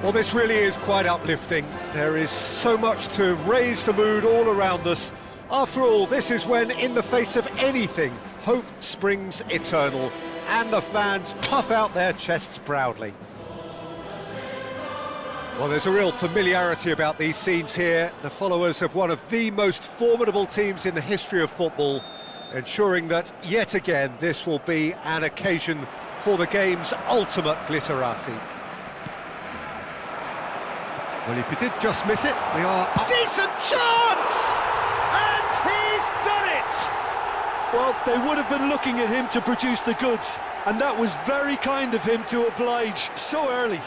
Well, this really is quite uplifting. There is so much to raise the mood all around us. After all, this is when, in the face of anything, hope springs eternal, and the fans puff out their chests proudly. Well, there's a real familiarity about these scenes here. The followers of one of the most formidable teams in the history of football, ensuring that, yet again, this will be an occasion for the game's ultimate glitterati. Well, if you did just miss it, we are... Decent chance! And he's done it! Well, they would have been looking at him to produce the goods, and that was very kind of him to oblige so early.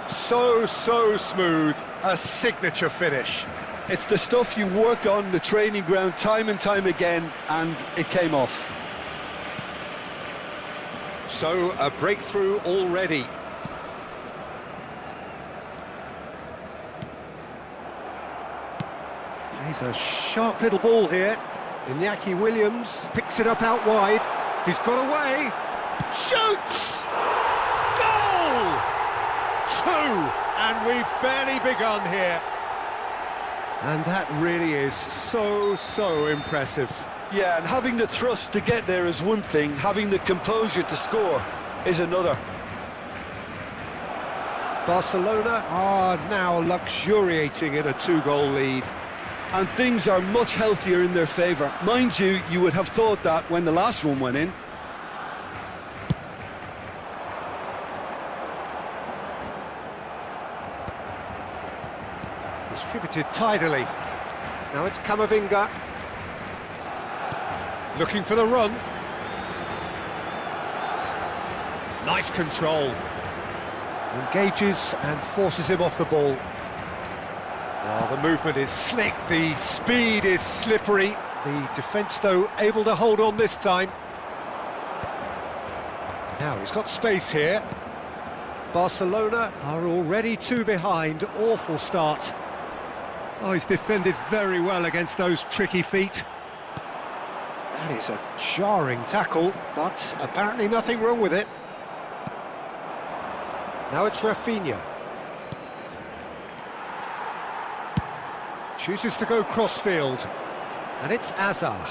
So smooth, a signature finish. It's the stuff you work on the training ground time and time again, and it came off. So, a breakthrough already. He's a sharp little ball here. Iñaki Williams picks it up out wide. He's got away. Shoots! Goal! 2! And we've barely begun here. And that really is so impressive. Yeah, and having the thrust to get there is one thing, having the composure to score is another. Barcelona are now luxuriating in a 2-goal lead. And things are much healthier in their favour. Mind you, you would have thought that when the last one went in. Distributed tidily. Now it's Camavinga. Looking for the run. Nice control. Engages and forces him off the ball. Well, the movement is slick, the speed is slippery. The defence, though, able to hold on this time. Now he's got space here. Barcelona are already 2 behind. Awful start. Oh, he's defended very well against those tricky feet. That is a jarring tackle, but apparently nothing wrong with it. Now it's Rafinha. Chooses to go crossfield. And it's Azar.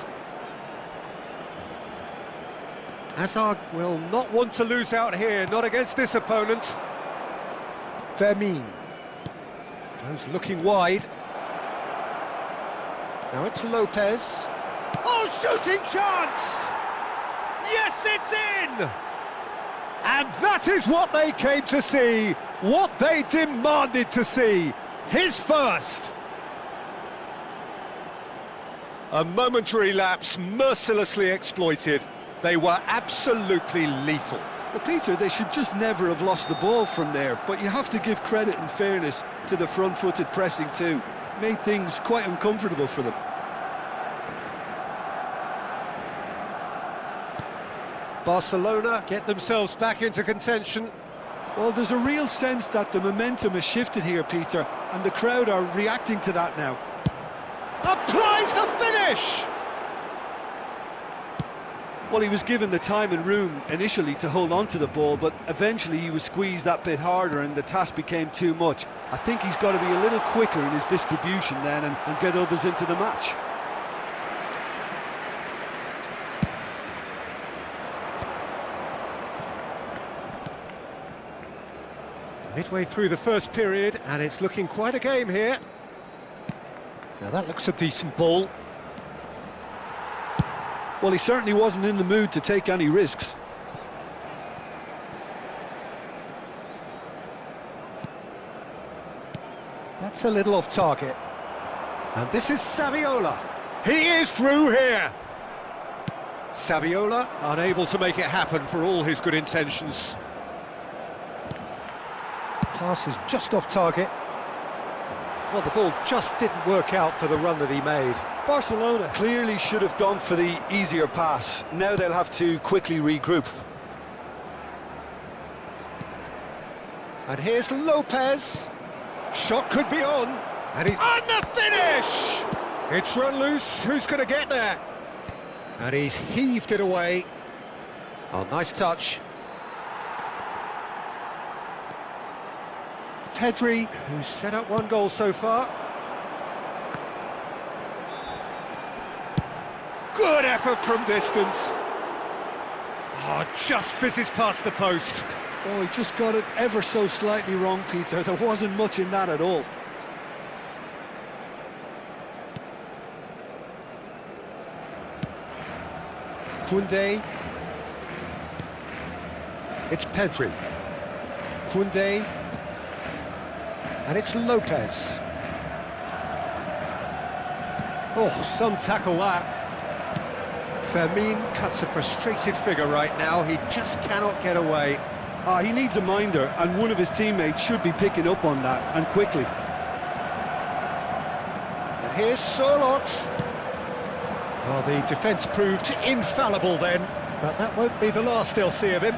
Azar will not want to lose out here, not against this opponent. Fermin. Goes looking wide. Now it's Lopez. Oh, shooting chance! Yes, it's in! And that is what they came to see, what they demanded to see. His first. A momentary lapse mercilessly exploited. They were absolutely lethal. Well, Peter, they should just never have lost the ball from there, but you have to give credit and fairness to the front-footed pressing too. Made things quite uncomfortable for them. Barcelona get themselves back into contention. Well, there's a real sense that the momentum has shifted here, Peter, and the crowd are reacting to that now. Applies the finish! Well, he was given the time and room initially to hold on to the ball, but eventually he was squeezed that bit harder and the task became too much. I think he's got to be a little quicker in his distribution then and get others into the match. Midway through the first period, and it's looking quite a game here. Now that looks a decent ball. Well, he certainly wasn't in the mood to take any risks. That's a little off target. And this is Saviola. He is through here. Saviola unable to make it happen for all his good intentions. Pass is just off target. Well, the ball just didn't work out for the run that he made. Barcelona clearly should have gone for the easier pass. Now they'll have to quickly regroup. And here's Lopez. Shot could be on. And he's on the finish! It's run loose. Who's going to get there? And he's heaved it away. Oh, nice touch. Pedri, who's set up 1 goal so far. Good effort from distance. Oh, just fizzes past the post. Oh, he just got it ever so slightly wrong, Peter. There wasn't much in that at all. Koundé. It's Pedri. Koundé. And it's Lopez. Oh, some tackle that. Fermin cuts a frustrated figure right now. He just cannot get away. He needs a minder, and one of his teammates should be picking up on that, and quickly. Here's Sörloth. Well, the defence proved infallible then, but that won't be the last they'll see of him.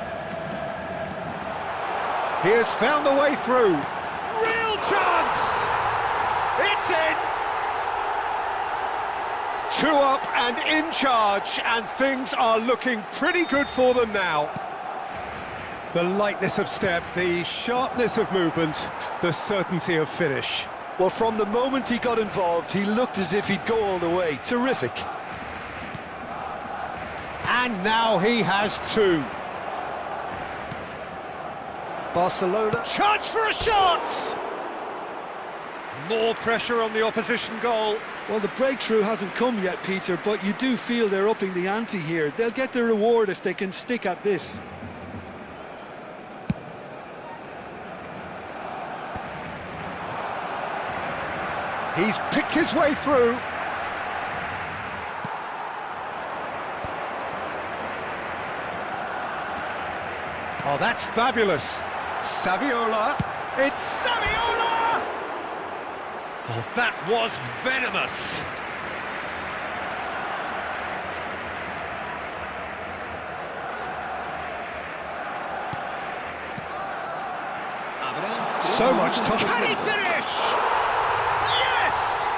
He has found the way through. Real chance! It's in! 2 up and in charge, and things are looking pretty good for them now. The lightness of step, the sharpness of movement, the certainty of finish. Well, from the moment he got involved, he looked as if he'd go all the way. Terrific. And now he has 2. Barcelona. Chance for a shot! More pressure on the opposition goal. Well, the breakthrough hasn't come yet, Peter, but you do feel they're upping the ante here. They'll get the reward if they can stick at this. He's picked his way through. Oh, that's fabulous. Saviola. It's Saviola! Oh, that was venomous. So much time. Can he finish? Yes!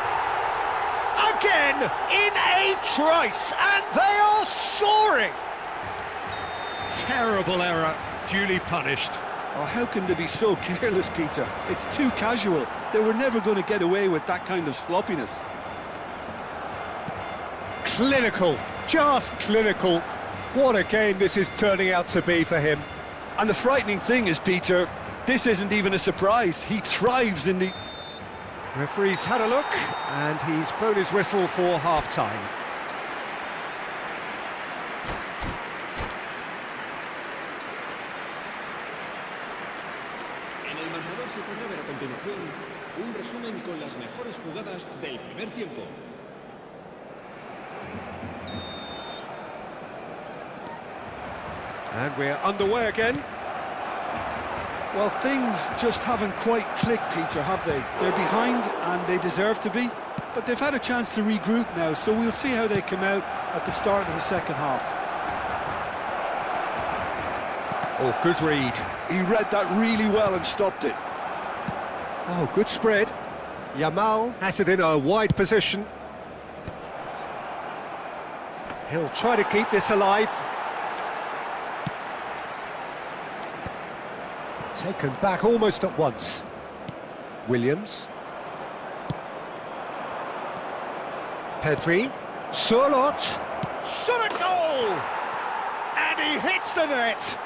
Again, in a trice, and they are soaring. Terrible error, duly punished. Oh, how can they be so careless, Peter? It's too casual. They were never going to get away with that kind of sloppiness. Clinical, just clinical. What a game this is turning out to be for him. And the frightening thing is, Peter, this isn't even a surprise. He thrives in the... Referee's had a look, and he's blown his whistle for half-time. En el marcador se podrá ver a continuación un resumen con las mejores jugadas del primer tiempo. And we're underway again. Well, things just haven't quite clicked, Peter, have they? They're behind, and they deserve to be. But they've had a chance to regroup now, so we'll see how they come out at the start of the second half. Oh, good read. He read that really well and stopped it. Oh, good spread. Yamal has it in a wide position. He'll try to keep this alive. Taken back almost at once. Williams. Pedri. Sörloth. Shot a goal! And he hits the net.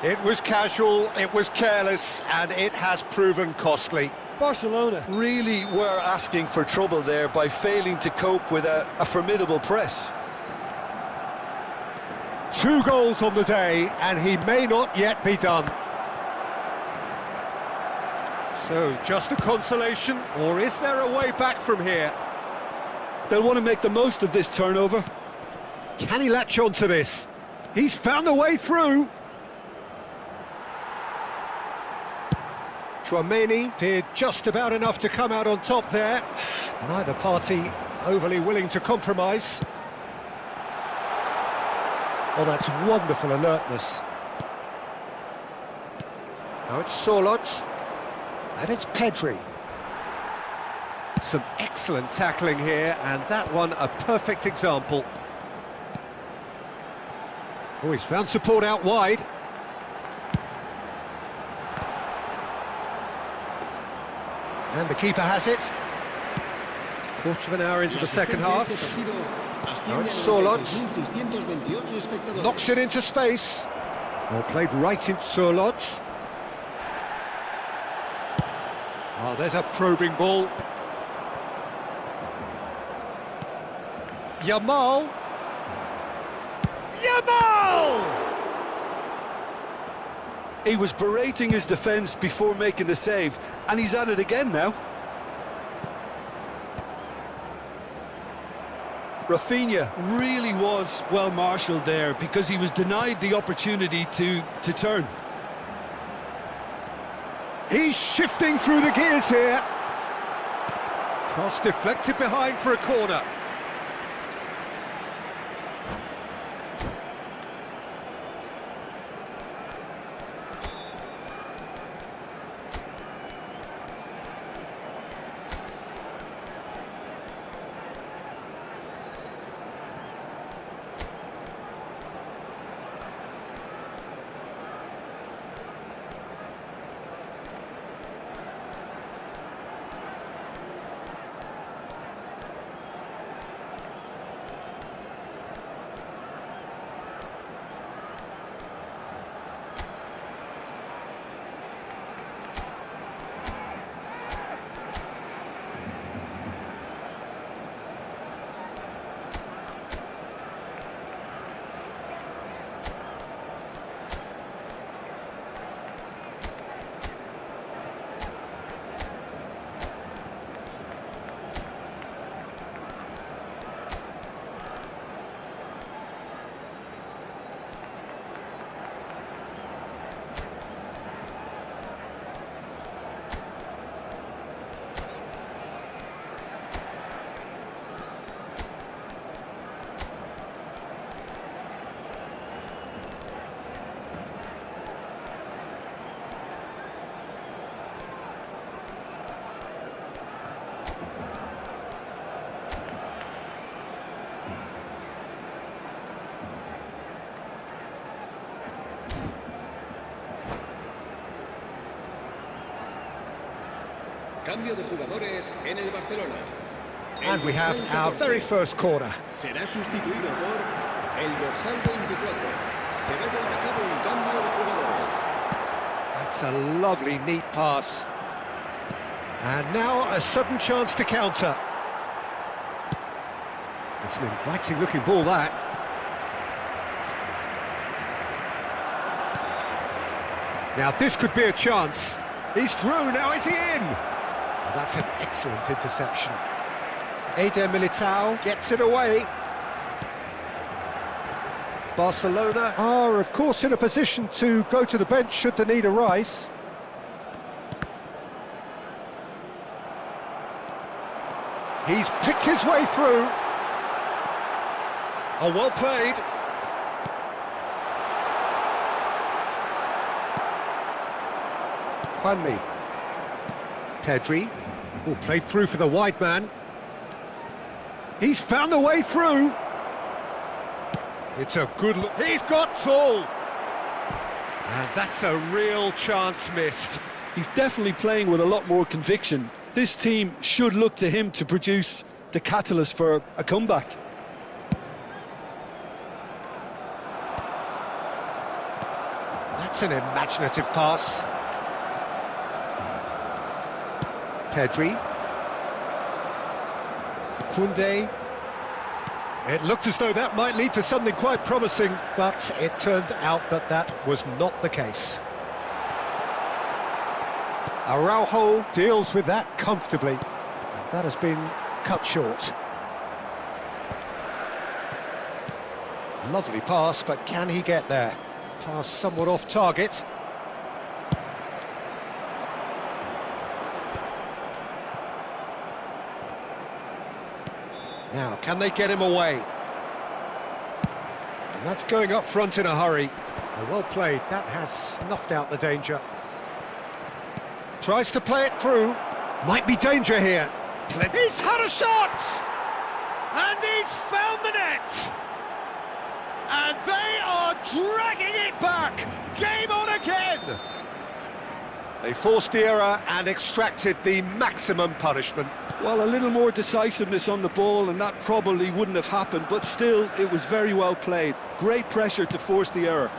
It was casual, it was careless, and it has proven costly. Barcelona really were asking for trouble there by failing to cope with a formidable press. 2 goals on the day, and he may not yet be done. So, just a consolation, or is there a way back from here? They'll want to make the most of this turnover. Can he latch on to this? He's found a way through. Tchouaméni did just about enough to come out on top there. Neither party overly willing to compromise. Oh, that's wonderful alertness. Now it's Sörloth, and it's Pedri. Some excellent tackling here, and that one a perfect example. Oh, he's found support out wide. And the keeper has it. Quarter of an hour into the second half. Now it's Sörloth. Knocks it into space. Well played right in Sörloth. Oh, there's a probing ball. Yamal. Yamal! He was berating his defence before making the save, and he's at it again now. Rafinha really was well marshalled there because he was denied the opportunity to turn. He's shifting through the gears here. Cross deflected behind for a corner. Cambio de jugadores en el Barcelona. And we have our very first corner. Será sustituido por el dorsal 24. Se va a llevar a cabo un cambio de jugadores. That's a lovely, neat pass. And now a sudden chance to counter. It's an inviting-looking ball, that. Now this could be a chance. He's through, now is he in? Oh, that's an excellent interception. Eder Militao gets it away. Barcelona are, of course, in a position to go to the bench should the need arise. He's picked his way through. Oh, well played. Juanmi. Pedri will play through for the wide man. He's found a way through. It's a good look. He's got tall. And that's a real chance missed. He's definitely playing with a lot more conviction. This team should look to him to produce the catalyst for a comeback. That's an imaginative pass. Pedri. Koundé. It looked as though that might lead to something quite promising, but it turned out that that was not the case. Araujo deals with that comfortably. That has been cut short. Lovely pass, but can he get there? Pass somewhat off target. Now, can they get him away? And that's going up front in a hurry. Well played, that has snuffed out the danger. Tries to play it through. Might be danger here. He's had a shot! And he's found the net! And they are dragging it back! Game on again! They forced the error and extracted the maximum punishment. Well, a little more decisiveness on the ball and that probably wouldn't have happened, but still, it was very well played. Great pressure to force the error.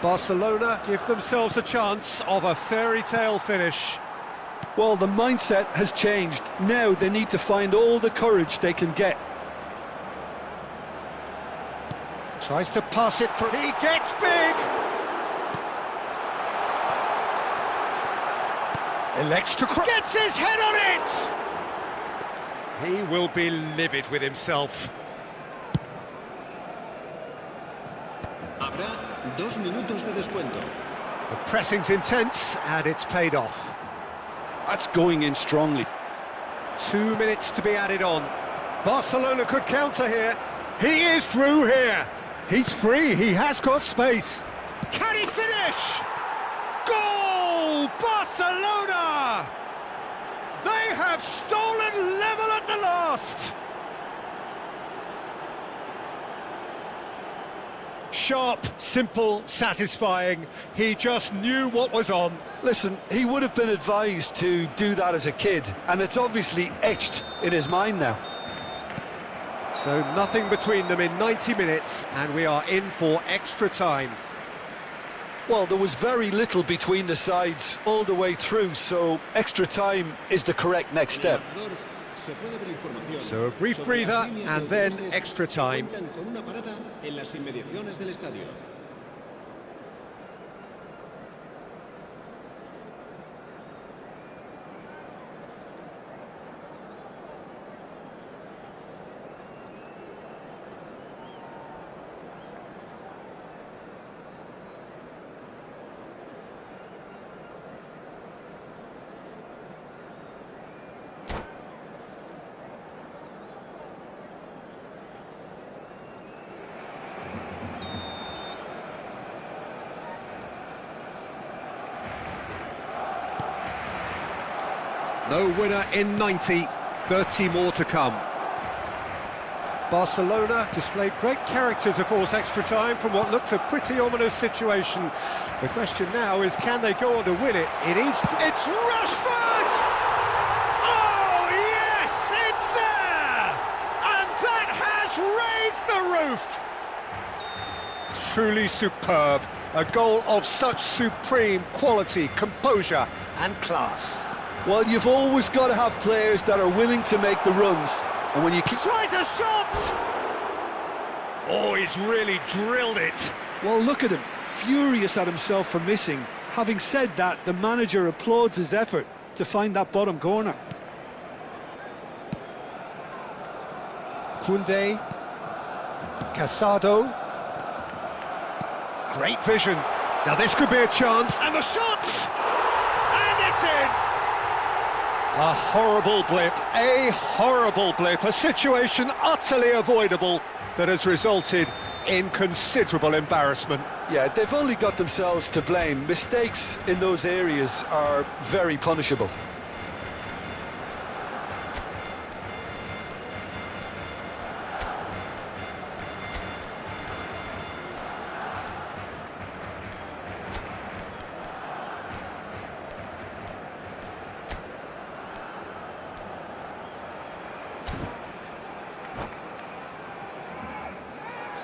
Barcelona give themselves a chance of a fairy tale finish. Well, the mindset has changed. Now they need to find all the courage they can get. Tries to pass it through. He gets big! Elects to cross. Gets his head on it! He will be livid with himself. Habrá 2 minutos de descuento. The pressing's intense and it's paid off. That's going in strongly. 2 minutes to be added on. Barcelona could counter here. He is through here. He's free, he has got space. Can he finish? Goal! Barcelona! They have stolen level at the last. Sharp, simple, satisfying. He just knew what was on. Listen, he would have been advised to do that as a kid, and it's obviously etched in his mind now. So nothing between them in 90 minutes, and we are in for extra time. Well, there was very little between the sides all the way through, so extra time is the correct next step. So a brief breather, and then extra time. No winner in 90, 30 more to come. Barcelona displayed great character to force extra time from what looked a pretty ominous situation. The question now is, can they go on to win it? It's Rashford! Oh yes, it's there! And that has raised the roof! Truly superb. A goal of such supreme quality, composure and class. Well, you've always got to have players that are willing to make the runs, and when you keep... Tries a shot! Oh, he's really drilled it. Well, look at him, furious at himself for missing. Having said that, the manager applauds his effort to find that bottom corner. Koundé, Casado. Great vision. Now this could be a chance, and the shot! And it's in! A horrible blip, a situation utterly avoidable that has resulted in considerable embarrassment. Yeah, they've only got themselves to blame. Mistakes in those areas are very punishable.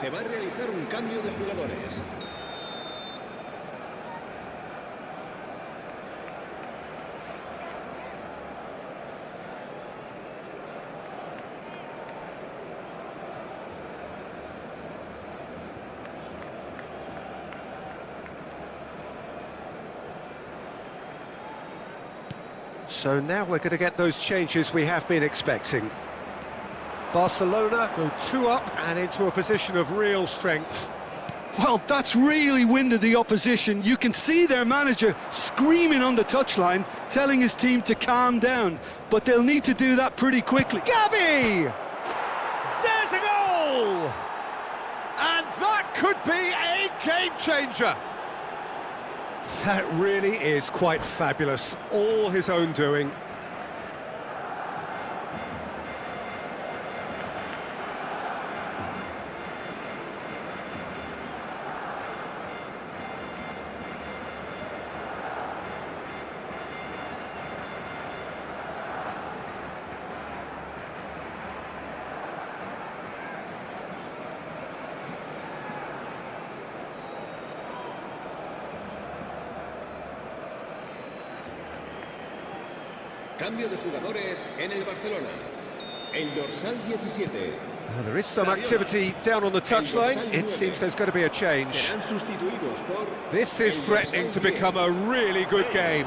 Se va a realizar un cambio de jugadores. So now we're going to get those changes we have been expecting. Barcelona go 2 up and into a position of real strength. Well, that's really winded the opposition. You can see their manager screaming on the touchline, telling his team to calm down, but they'll need to do that pretty quickly. Gavi! There's a goal! And that could be a game-changer. That really is quite fabulous, all his own doing. Cambio de jugadores en el Barcelona. El dorsal 17. Well, there is some activity down on the touchline. It seems there's going to be a change. Serán sustituidos por This is threatening to become a really good game.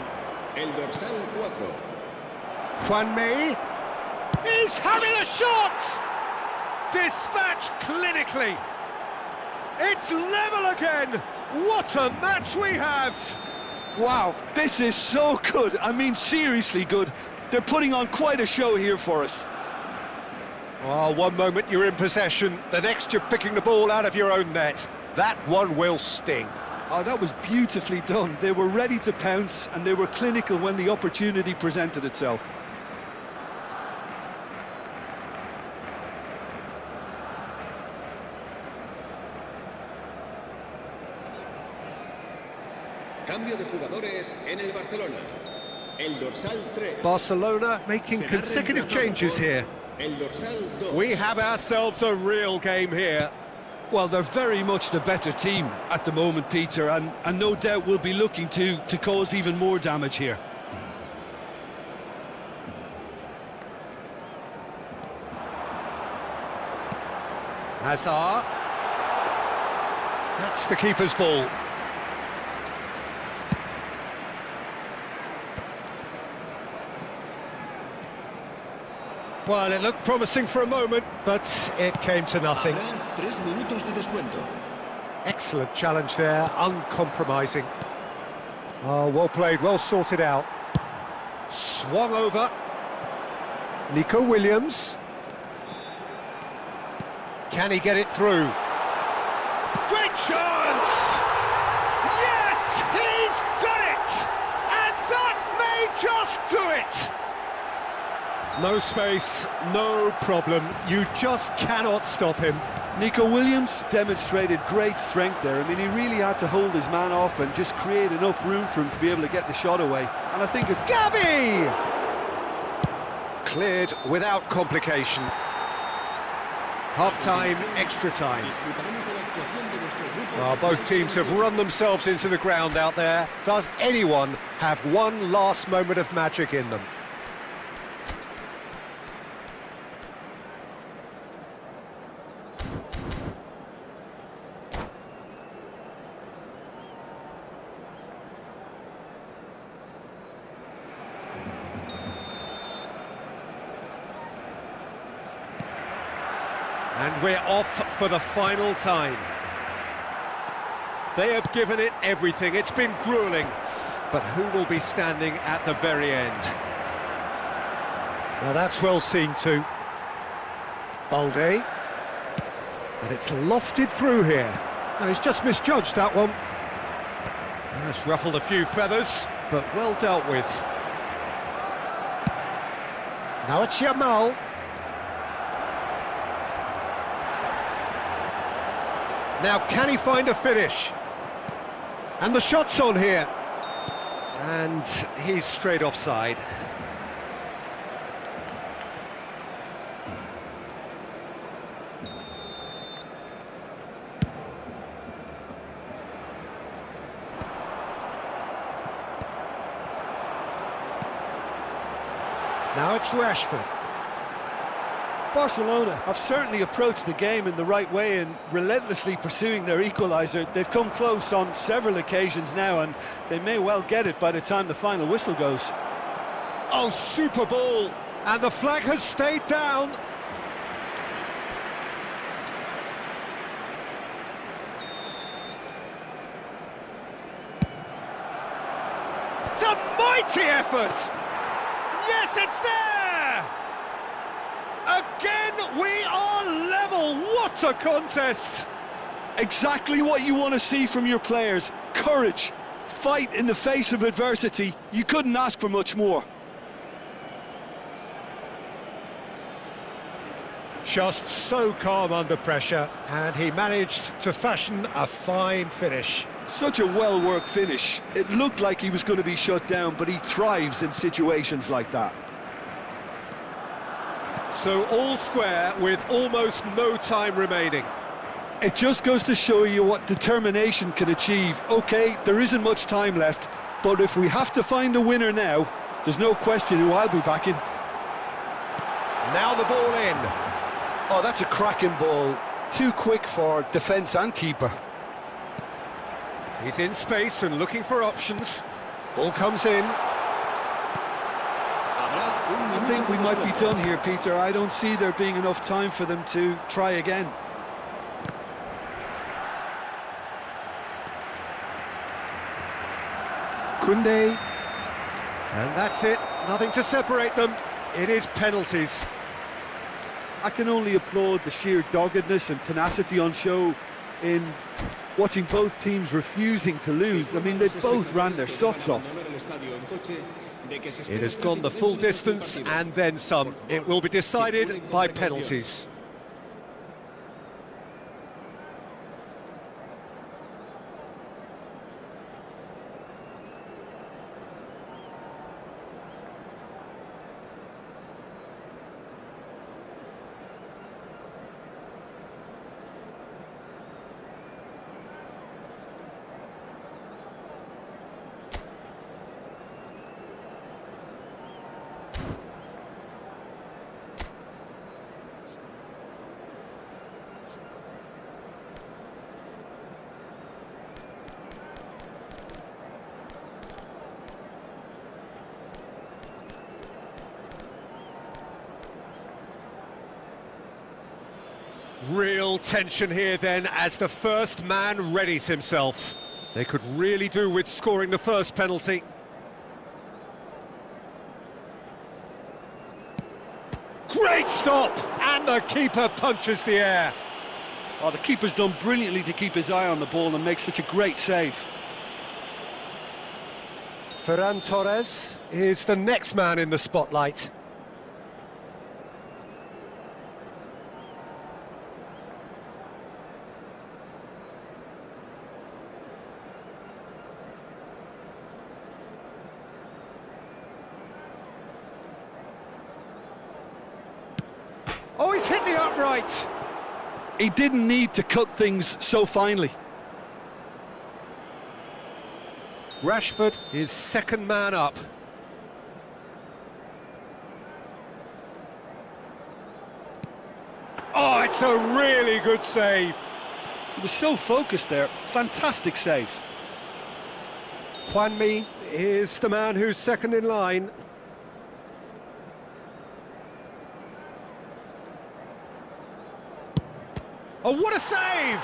el dorsal 4. Juan May. He's having a shot! Dispatched clinically. It's level again. What a match we have! Wow, this is so good. I mean, seriously good. They're putting on quite a show here for us. Oh, one moment you're in possession, the next you're picking the ball out of your own net. That one will sting. Oh, that was beautifully done. They were ready to pounce, and they were clinical when the opportunity presented itself. Cambio de jugadores en el Barcelona. El dorsal 3. Barcelona making consecutive changes here. El dorsal 2. We have ourselves a real game here. Well, they're very much the better team at the moment, Peter, and no doubt will be looking to cause even more damage here. Hazard. That's the keeper's ball. Well, it looked promising for a moment, but it came to nothing. Habrá 3 minutos de descuento. Excellent challenge there, uncompromising. Oh, well played, well sorted out. Swung over. Nico Williams. Can he get it through? Great chance! Yes, he's done it! And that may just do it! No space, no problem. You just cannot stop him. Nico Williams demonstrated great strength there. I mean, he really had to hold his man off and just create enough room for him to be able to get the shot away. And I think it's... Gavi! Cleared without complication. Half-time, extra time. Well, both teams have run themselves into the ground out there. Does anyone have one last moment of magic in them? And we're off for the final time. They have given it everything. It's been gruelling. But who will be standing at the very end? Now that's well seen too. Balde. And it's lofted through here. No, he's just misjudged that one. That's ruffled a few feathers, but well dealt with. Now it's Yamal. Now, can he find a finish? And the shot's on here. And he's straight offside. Now it's Rashford. Barcelona have certainly approached the game in the right way and relentlessly pursuing their equaliser. They've come close on several occasions now, and they may well get it by the time the final whistle goes. Oh, super ball! And the flag has stayed down. It's a mighty effort! Yes, it's there! Again, we are level. What a contest! Exactly what you want to see from your players. Courage, fight in the face of adversity. You couldn't ask for much more. Just so calm under pressure, and he managed to fashion a fine finish. Such a well-worked finish. It looked like he was going to be shut down, but he thrives in situations like that. So all square with almost no time remaining. It just goes to show you what determination can achieve. OK, there isn't much time left, but if we have to find a winner now, there's no question who I'll be backing. Now the ball in. Oh, that's a cracking ball. Too quick for defence and keeper. He's in space and looking for options. Ball comes in. I think we might be done here, Peter. I don't see there being enough time for them to try again. Kunde. And that's it, nothing to separate them. It is penalties. I can only applaud the sheer doggedness and tenacity on show in watching both teams refusing to lose. I mean, they both ran their socks off. It has gone the full distance and then some. It will be decided by penalties. Real tension here then as the first man readies himself. They could really do with scoring the first penalty. Great stop! And the keeper punches the air. Oh, the keeper's done brilliantly to keep his eye on the ball and make such a great save. Ferran Torres is the next man in the spotlight. Oh, he's hit the upright! He didn't need to cut things so finely. Rashford is second man up. Oh, it's a really good save. He was so focused there. Fantastic save. Juanmi is the man who's second in line. Oh, what a save!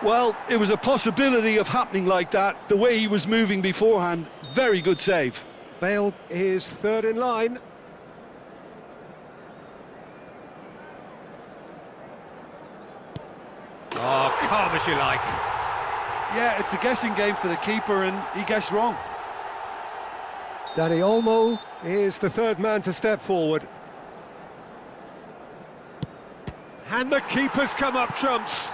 Well, it was a possibility of happening like that. The way he was moving beforehand, very good save. Bale is third in line. Oh, calm as you like. Yeah, it's a guessing game for the keeper and he guessed wrong. Dani Olmo is the third man to step forward. And the keeper's come up trumps.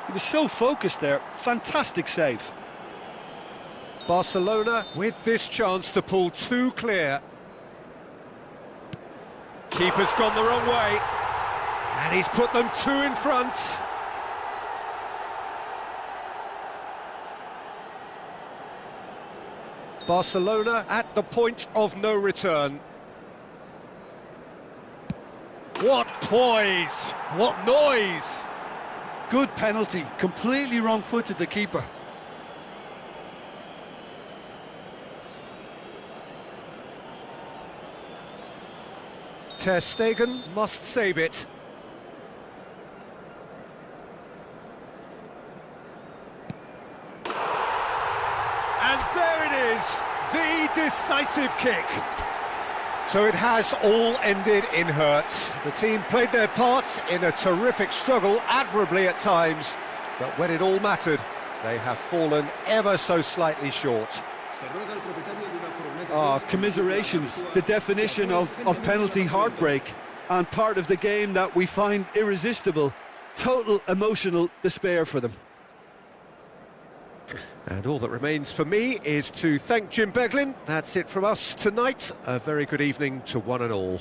He was so focused there. Fantastic save. Barcelona with this chance to pull two clear. Keeper's gone the wrong way. And he's put them two in front. Barcelona at the point of no return. What poise! What noise! Good penalty. Completely wrong-footed, the keeper. Ter Stegen must save it. And there it is, the decisive kick. So it has all ended in hurt. The team played their part in a terrific struggle, admirably at times, but when it all mattered, they have fallen ever so slightly short. Oh, commiserations, the definition of penalty heartbreak, and part of the game that we find irresistible. Total emotional despair for them. And all that remains for me is to thank Jim Beglin. That's it from us tonight. A very good evening to one and all.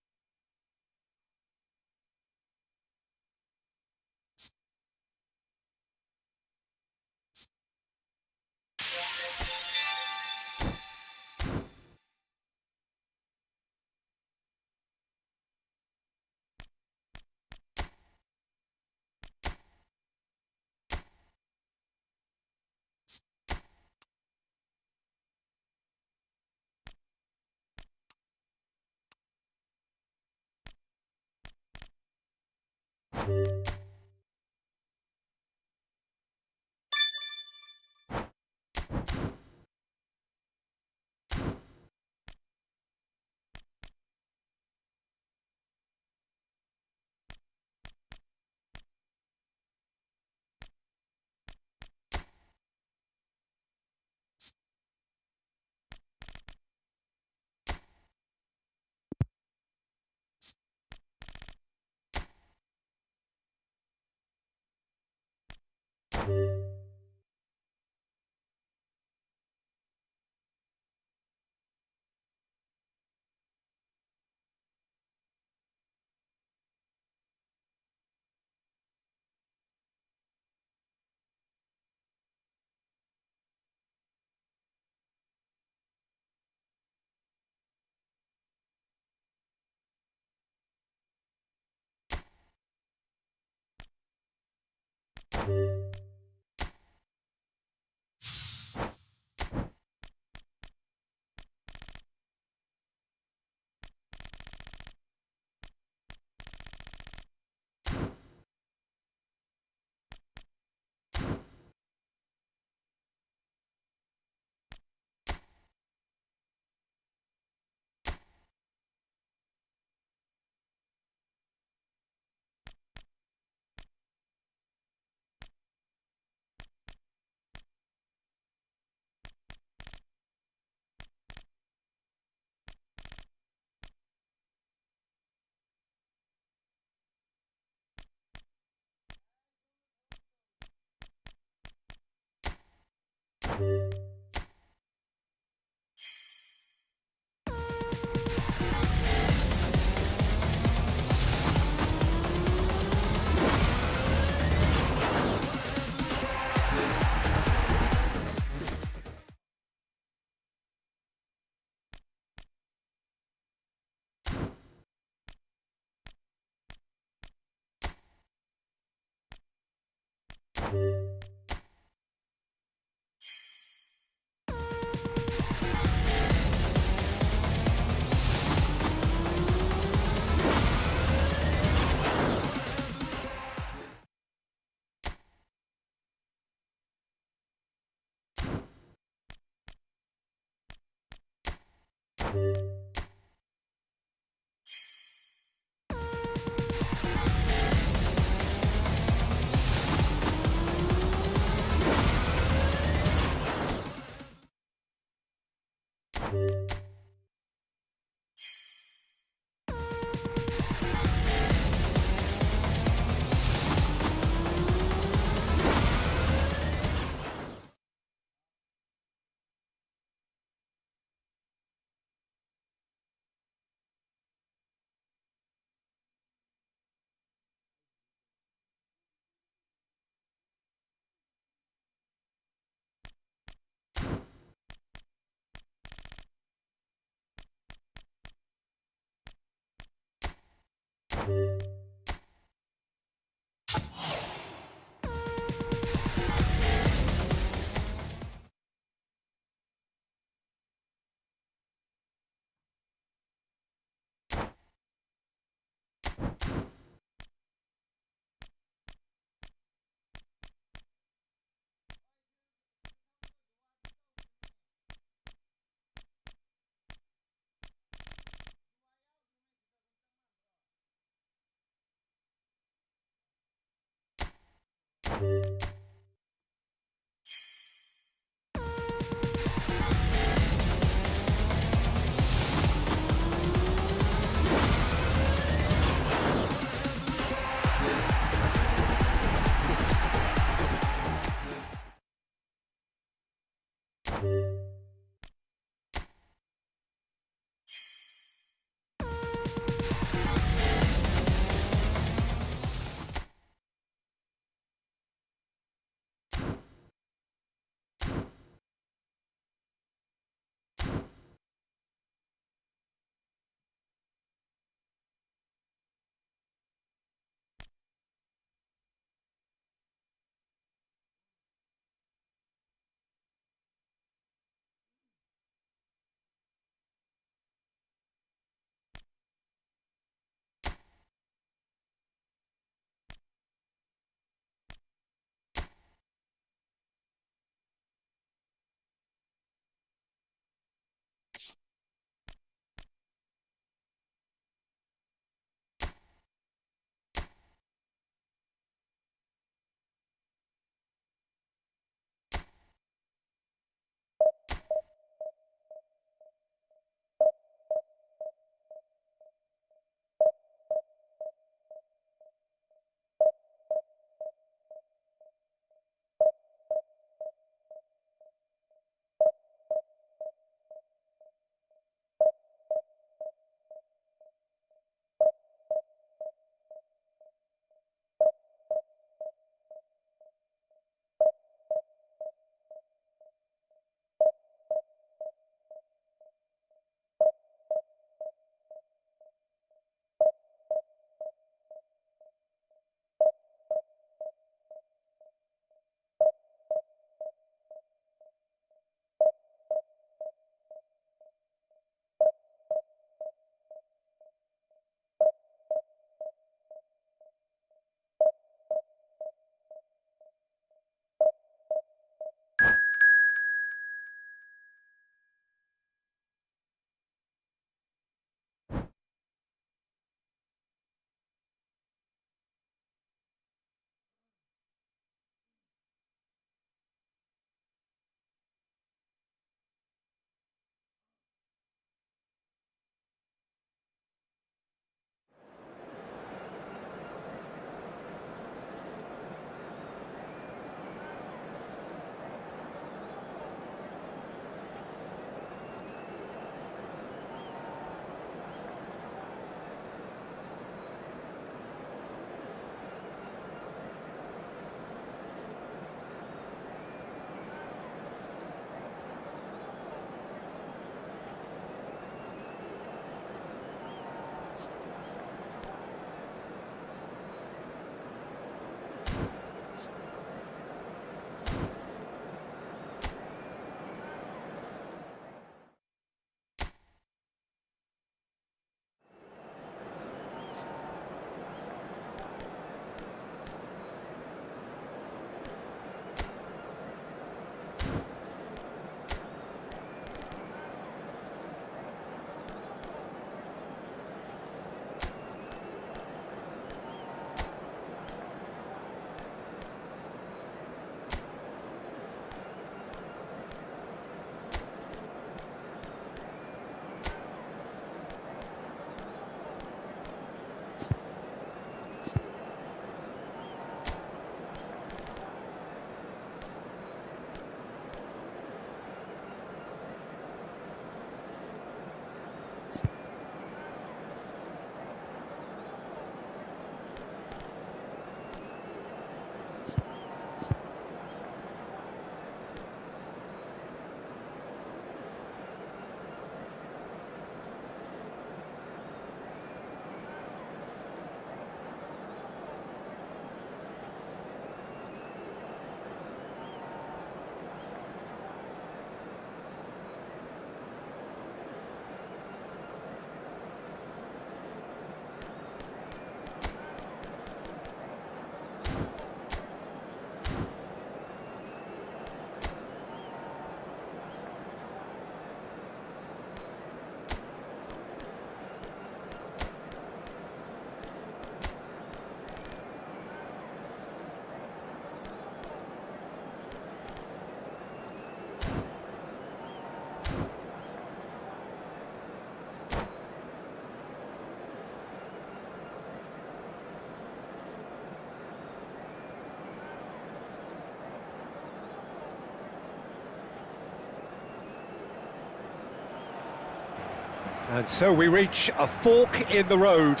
And so we reach a fork in the road.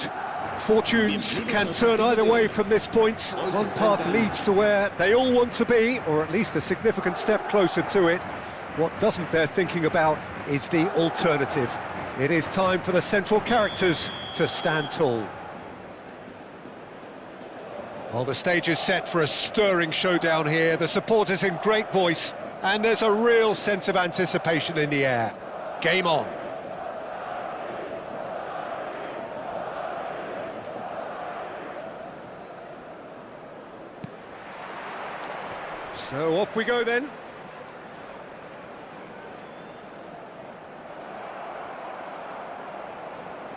Fortunes can turn either way from this point. One path leads to where they all want to be, or at least a significant step closer to it. What doesn't bear thinking about is the alternative. It is time for the central characters to stand tall. Well, the stage is set for a stirring showdown here. The supporters in great voice, and there's a real sense of anticipation in the air. Game on. So off we go then.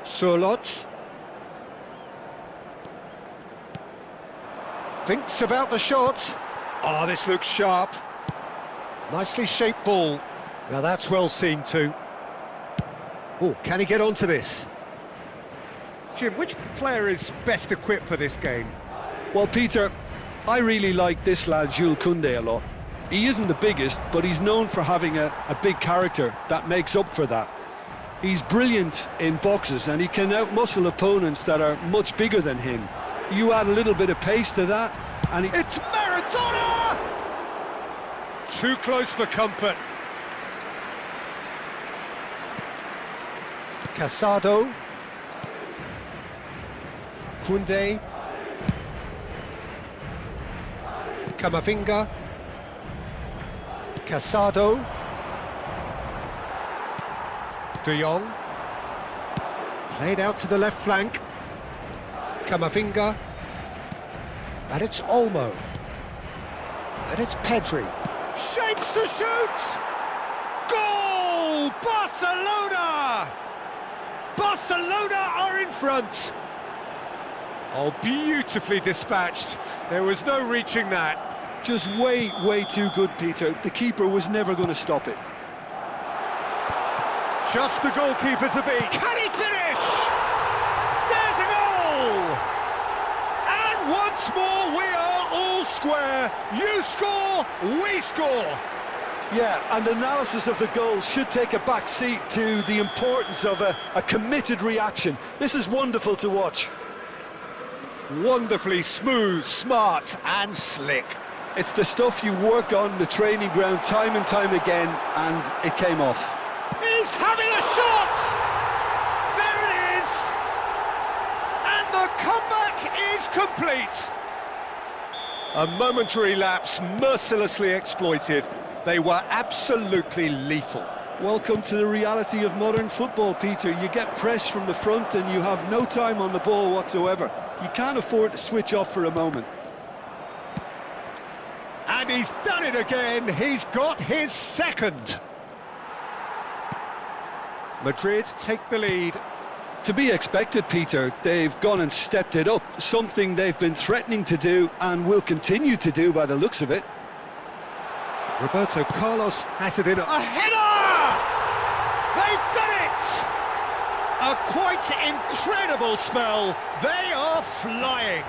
Surlot. Thinks about the shot. Oh, this looks sharp. Nicely shaped ball. Now that's well seen too. Oh, can he get onto this? Jim, which player is best equipped for this game? Well, Peter, I really like this lad, Jules Koundé, a lot. He isn't the biggest, but he's known for having a big character that makes up for that. He's brilliant in boxes, and he can outmuscle opponents that are much bigger than him. You add a little bit of pace to that, and It's Maradona! Too close for comfort. Casado. Koundé. Camavinga. Casado. De Jong. Played out to the left flank. Camavinga. And it's Olmo. And it's Pedri. Shapes to shoot! Goal! Barcelona! Barcelona are in front. Oh, beautifully dispatched. There was no reaching that. just way too good, Peter. The keeper was never going to stop it. Just the goalkeeper to beat. Can he finish? There's a goal! And once more we are all square. You score, we score. Yeah, and analysis of the goal should take a back seat to the importance of a committed reaction. This is wonderful to watch. Wonderfully smooth, smart and slick. It's the stuff you work on the training ground time and time again, and it came off. He's having a shot! There it is! And the comeback is complete! A momentary lapse mercilessly exploited. They were absolutely lethal. Welcome to the reality of modern football, Peter. You get pressed from the front and you have no time on the ball whatsoever. You can't afford to switch off for a moment. And he's done it again. He's got his second. Madrid take the lead. To be expected, Peter. They've gone and stepped it up, something they've been threatening to do and will continue to do by the looks of it. Roberto Carlos has it in. A header! They've done it! A quite incredible spell. They are flying.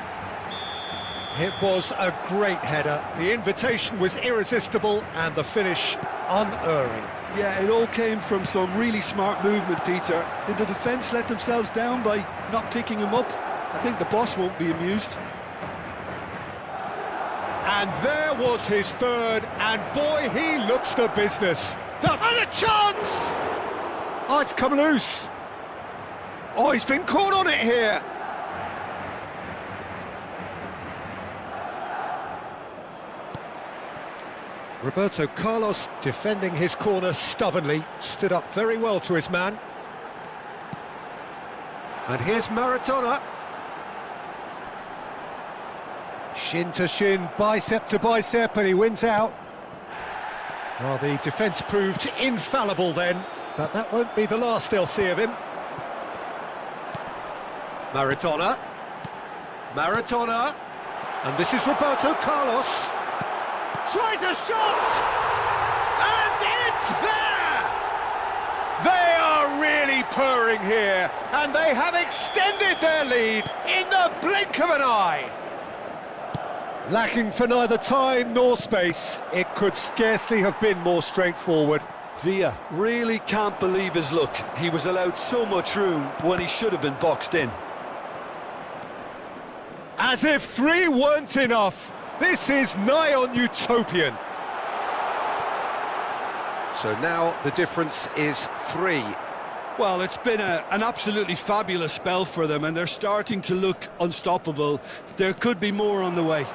It was a great header. The invitation was irresistible and the finish unerring. Yeah, it all came from some really smart movement, Peter. Did the defence let themselves down by not picking him up? I think the boss won't be amused. And there was his third, and boy, he looks the business. And a chance! Oh, it's come loose. Oh, he's been caught on it here. Roberto Carlos, defending his corner stubbornly, stood up very well to his man. And here's Maradona. Shin to shin, bicep to bicep, and he wins out. Well, the defence proved infallible then, but that won't be the last they'll see of him. Maradona. Maradona. And this is Roberto Carlos. Tries a shot! And it's there! They are really purring here, and they have extended their lead in the blink of an eye. Lacking for neither time nor space, it could scarcely have been more straightforward. Villa really can't believe his luck. He was allowed so much room when he should have been boxed in. As if 3 weren't enough. This is nigh on utopian. So now the difference is 3. Well, it's been an absolutely fabulous spell for them, and they're starting to look unstoppable. There could be more on the way.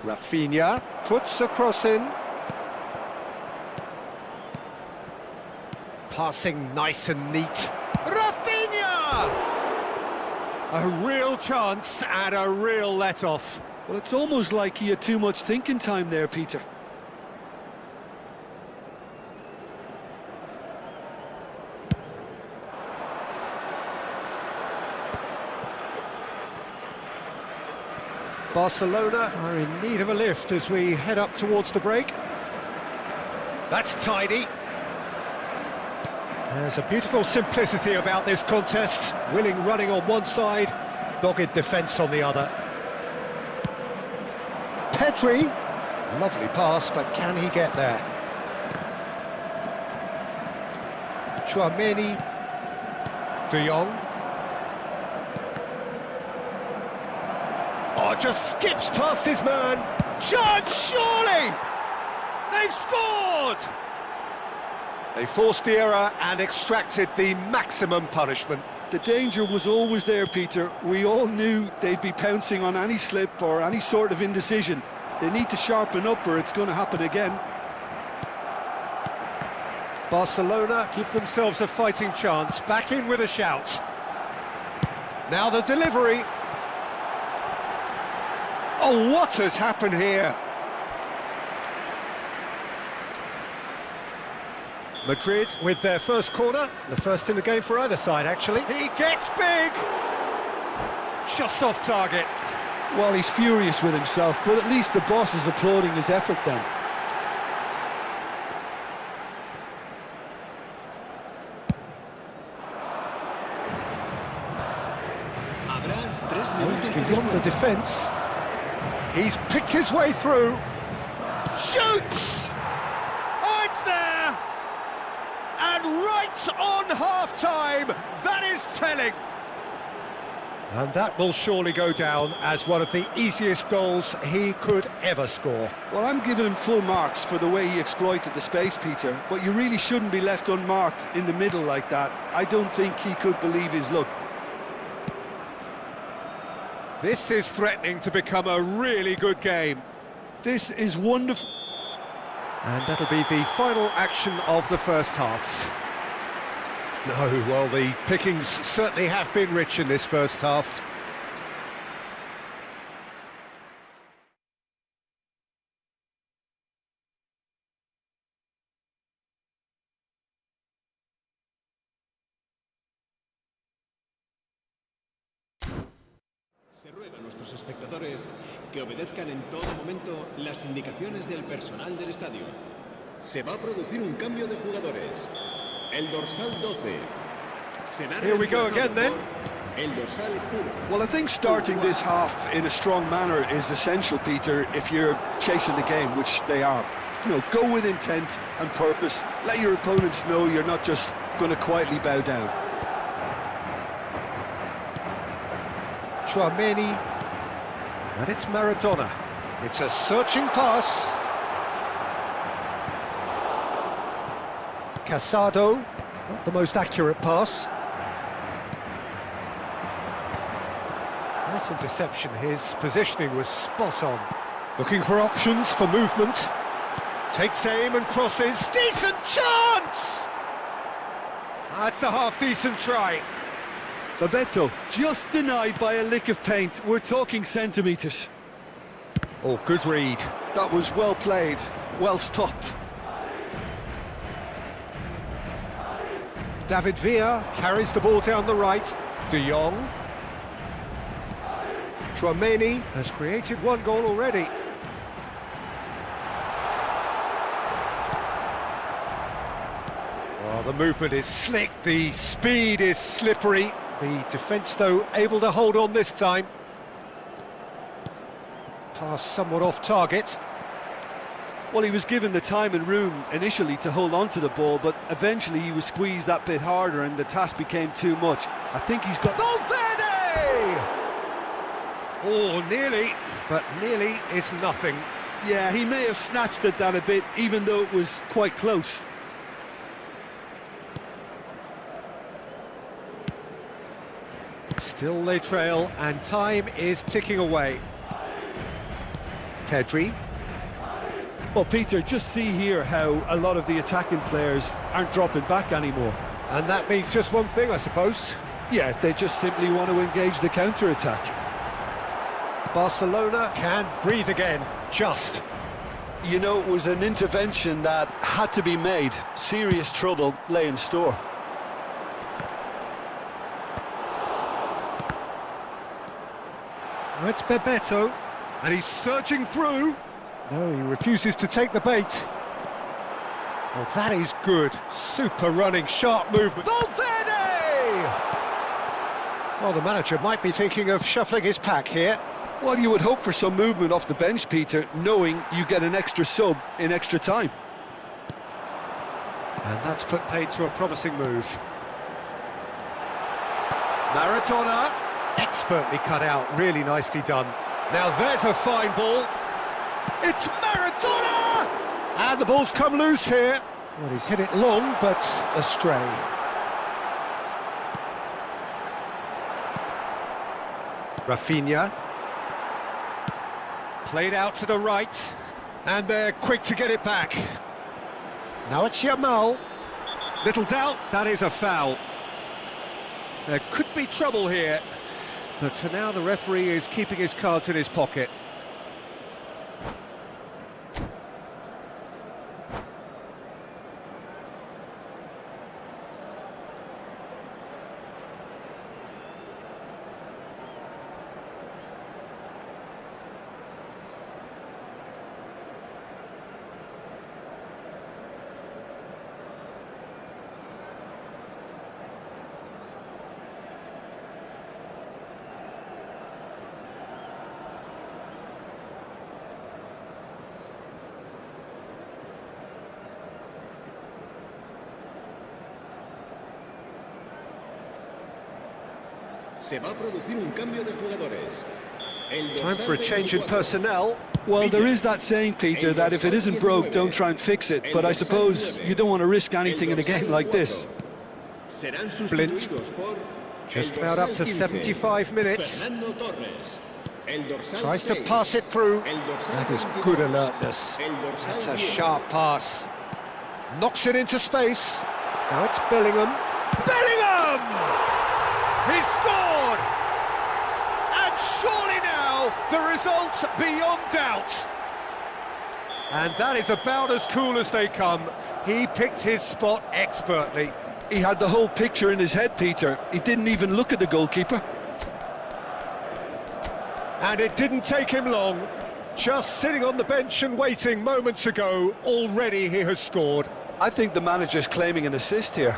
Rafinha puts a cross in. Passing nice and neat. Rafinha! A real chance and a real let-off. Well, it's almost like he had too much thinking time there, Peter. Barcelona are in need of a lift as we head up towards the break. That's tidy. There's a beautiful simplicity about this contest. Willing running on one side, dogged defence on the other. Pedri, lovely pass, but can he get there? Tchouaméni, De Jong. Oh, just skips past his man. Chance, surely! They've scored! They forced the error and extracted the maximum punishment. The danger was always there, Peter. We all knew they'd be pouncing on any slip or any sort of indecision. They need to sharpen up or it's going to happen again. Barcelona give themselves a fighting chance, back in with a shout. Now the delivery. Oh, what has happened here? Madrid with their first corner, the first in the game for either side, actually. He gets big! Just off target. Well, he's furious with himself, but at least the boss is applauding his effort then. Aims beyond the defence. He's picked his way through. Shoots! Oh, it's there! And right on half-time, that is telling. And that will surely go down as one of the easiest goals he could ever score. Well, I'm giving him full marks for the way he exploited the space, Peter, but you really shouldn't be left unmarked in the middle like that. I don't think he could believe his luck. This is threatening to become a really good game. This is wonderful. And that'll be the final action of the first half. No, well, the pickings certainly have been rich in this first half. Se ruega a nuestros espectadores que obedezcan en todo momento las indicaciones del personal del estadio. Se va a producir un cambio de jugadores. El dorsal 12 será Here we go again then. El dorsal 1. Well, I think starting this half in a strong manner is essential, Peter, if you're chasing the game, which they are. You know, go with intent and purpose. Let your opponents know you're not just going to quietly bow down. Tchouaméni, and it's Maradona. It's a searching pass. Casado, not the most accurate pass. Nice interception, his positioning was spot on. Looking for options for movement. Takes aim and crosses, decent chance! That's a half-decent try. Bebeto, just denied by a lick of paint. We're talking centimetres. Oh, good read. That was well played, well stopped. David Villa carries the ball down the right. De Jong. Tchouaméni has created one goal already. Oh, the movement is slick, the speed is slippery. The defence, though, able to hold on this time. Pass somewhat off target. Well, he was given the time and room initially to hold on to the ball, but eventually he was squeezed that bit harder and the task became too much. I think he's got... Valverde! Oh, nearly, but nearly is nothing. Yeah, he may have snatched at that a bit, even though it was quite close. Still they trail, and time is ticking away. Pedri. Well, Peter, just see here how a lot of the attacking players aren't dropping back anymore. And that means just one thing, I suppose. Yeah, they just simply want to engage the counter-attack. Barcelona can breathe again, just. You know, it was an intervention that had to be made. Serious trouble lay in store. Now it's Bebeto, and he's surging through. No, he refuses to take the bait. Oh, that is good. Super running, sharp movement. Valverde! Well, the manager might be thinking of shuffling his pack here. Well, you would hope for some movement off the bench, Peter, knowing you get an extra sub in extra time. And that's put paid to a promising move. Maradona, expertly cut out, really nicely done. Now there's a fine ball. It's Maradona! And the ball's come loose here. Well, he's hit it long, but astray. Rafinha. Played out to the right. And they're quick to get it back. Now it's Yamal. Little doubt, that is a foul. There could be trouble here. But for now, the referee is keeping his cards in his pocket. Se va a producir un cambio de jugadores. Time for a change in personnel. Well, there is that saying, Peter, that if it isn't broke, don't try and fix it. But I suppose you don't want to risk anything in a game like this. Blint. Just about up to 75 minutes. Tries to pass it through. That is good alertness. That's a sharp pass. Knocks it into space. Now it's Bellingham. Bellingham! He's scored! And surely now, the result's beyond doubt. And that is about as cool as they come. He picked his spot expertly. He had the whole picture in his head, Peter. He didn't even look at the goalkeeper. And it didn't take him long. Just sitting on the bench and waiting moments ago, already he has scored. I think the manager's claiming an assist here.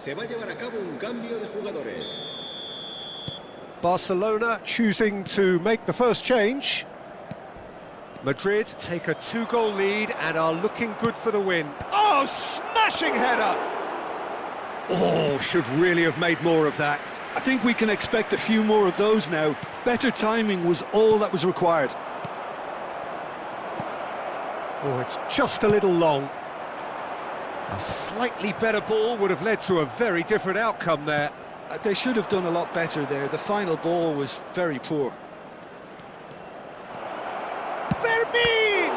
Se va a llevar a cabo un cambio de jugadores. Barcelona choosing to make the first change. Madrid take a 2-goal lead and are looking good for the win. Oh, smashing header! Oh, should really have made more of that. I think we can expect a few more of those now. Better timing was all that was required. Oh, it's just a little long. A slightly better ball would have led to a very different outcome there. They should have done a lot better there. The final ball was very poor. Fermin!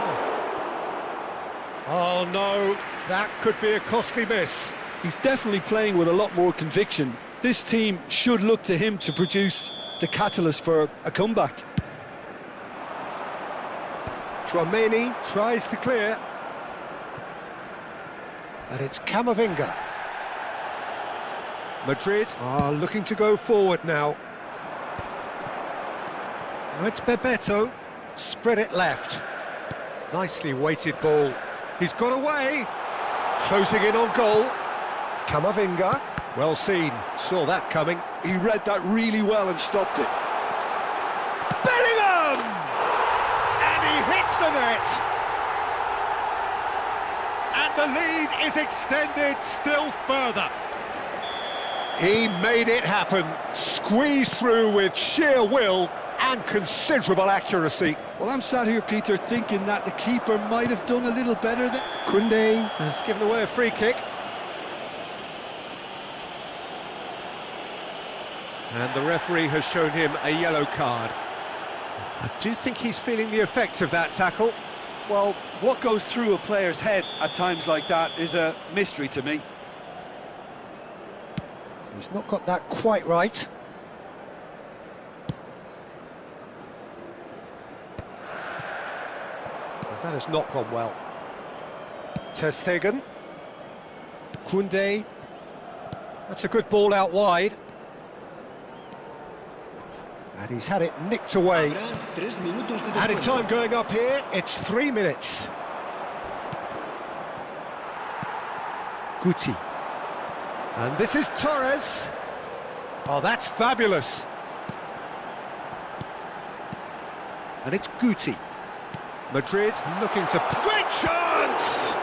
Oh no, that could be a costly miss. He's definitely playing with a lot more conviction. This team should look to him to produce the catalyst for a comeback. Tchouaméni tries to clear. And it's Camavinga. Madrid are looking to go forward now. Now it's Bebeto. Spread it left. Nicely weighted ball. He's got away. Closing in on goal. Camavinga. Well seen. Saw that coming. He read that really well and stopped it. Bellingham! And he hits the net. And the lead is extended still further. He made it happen. Squeezed through with sheer will and considerable accuracy. Well, I'm sat here, Peter, thinking that the keeper might have done a little better there. Koundé has given away a free kick. And the referee has shown him a yellow card. I do think he's feeling the effects of that tackle. Well, what goes through a player's head at times like that is a mystery to me. He's not got that quite right. Well, that has not gone well. Ter Stegen. Koundé. That's a good ball out wide. And he's had it nicked away. Added time going up here, it's 3 minutes. Guti. And this is Torres. Oh, that's fabulous. And it's Guti. Madrid looking to... Great chance!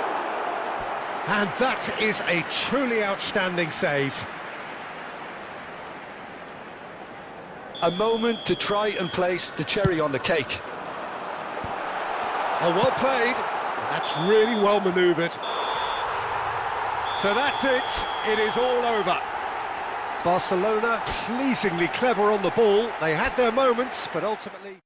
And that is a truly outstanding save. A moment to try and place the cherry on the cake. Oh, well played. That's really well manoeuvred. So that's it. It is all over. Barcelona pleasingly clever on the ball. They had their moments, but ultimately...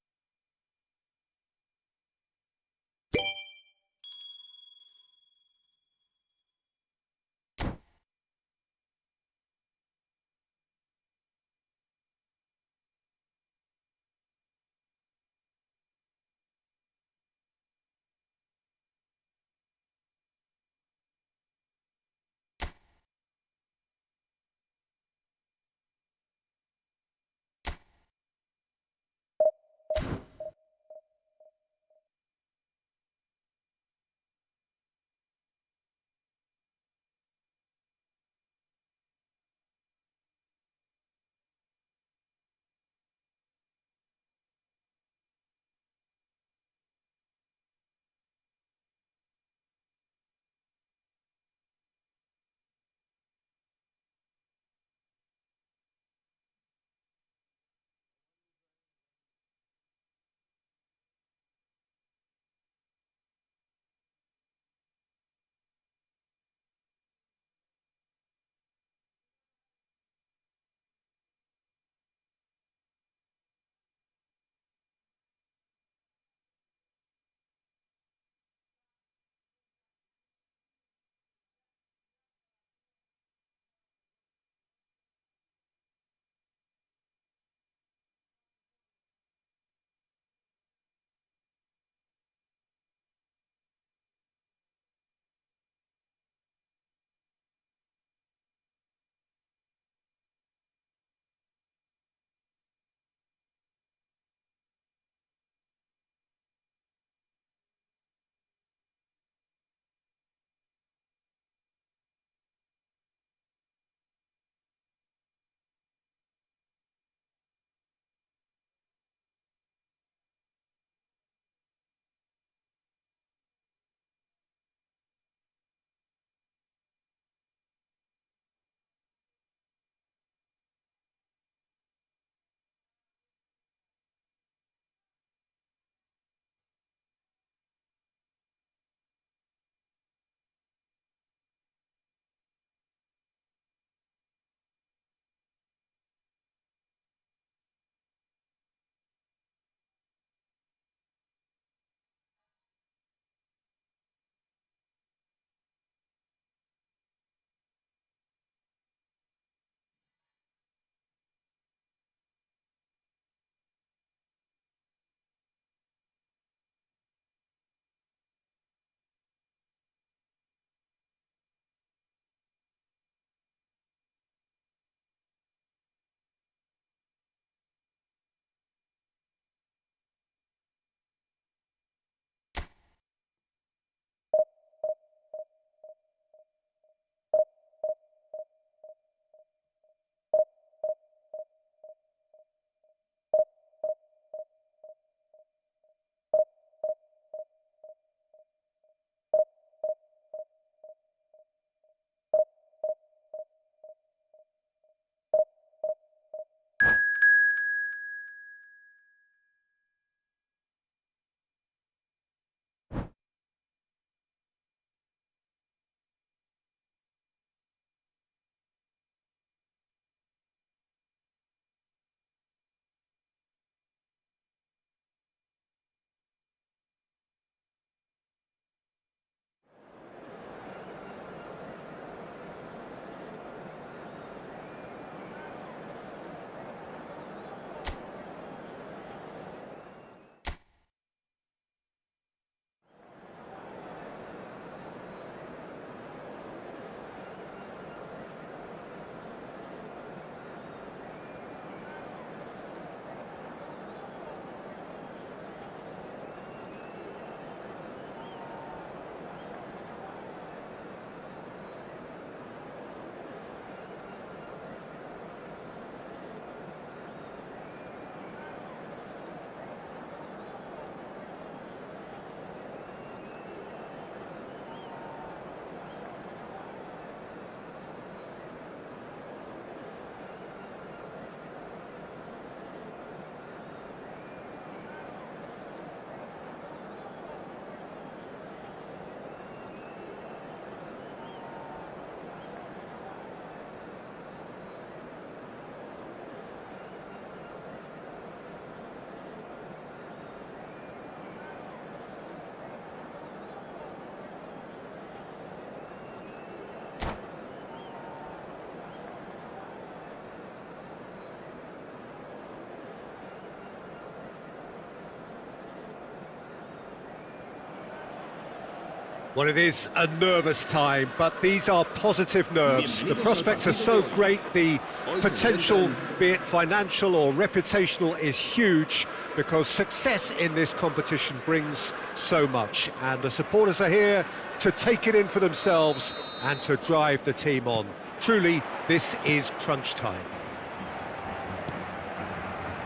Well, it is a nervous time, but these are positive nerves. The prospects are so great, the potential, be it financial or reputational, is huge because success in this competition brings so much. And the supporters are here to take it in for themselves and to drive the team on. Truly, this is crunch time.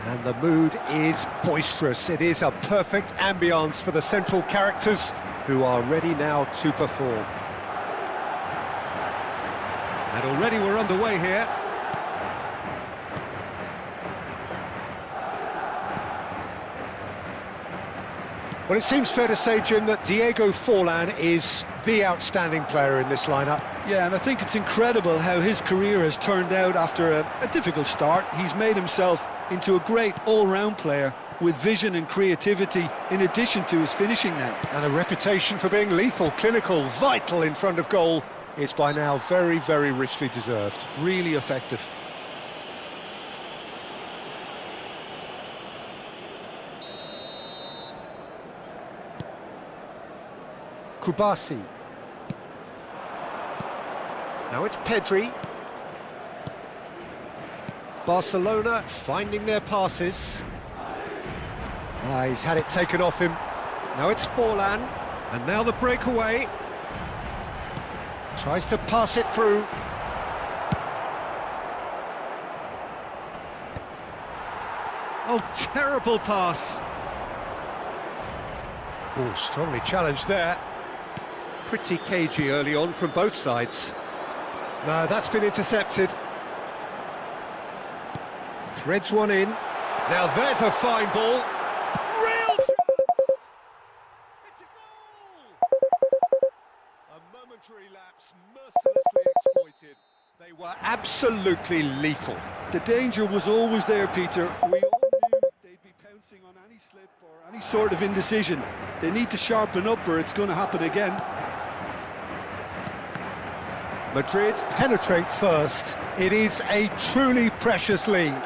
And the mood is boisterous. It is a perfect ambience for the central characters who are ready now to perform. And already we're underway here. Well, it seems fair to say, Jim, that Diego Forlan is the outstanding player in this lineup. Yeah, and I think it's incredible how his career has turned out after a difficult start. He's made himself into a great all-round player with vision and creativity in addition to his finishing now. And a reputation for being lethal, clinical, vital in front of goal is by now very, very richly deserved. Really effective. Kubasi. Now it's Pedri. Barcelona finding their passes. He's had it taken off him. Now it's Forlan, and now the breakaway. Tries to pass it through. Oh, terrible pass. Oh, strongly challenged there. Pretty cagey early on from both sides. No, that's been intercepted. Threads one in. Now there's a fine ball. Real chance! It's a goal! A momentary lapse, mercilessly exploited. They were absolutely lethal. The danger was always there, Peter. We all knew they'd be pouncing on any slip or any sort of indecision. They need to sharpen up or it's going to happen again. Madrid penetrate first. It is a truly precious lead.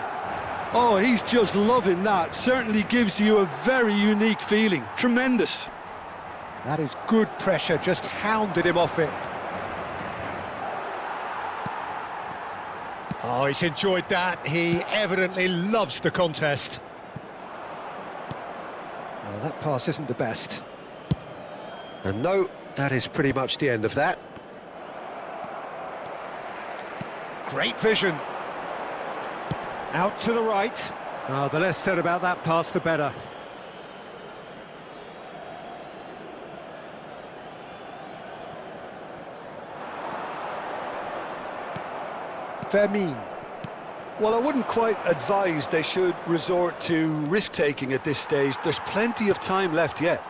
Oh, he's just loving that. Certainly gives you a very unique feeling. Tremendous. That is good pressure, just hounded him off it. Oh, he's enjoyed that. He evidently loves the contest. Well, that pass isn't the best. And no, that is pretty much the end of that. Great vision. Out to the right. Oh, the less said about that pass, the better. Fermin. Well, I wouldn't quite advise they should resort to risk-taking at this stage. There's plenty of time left yet.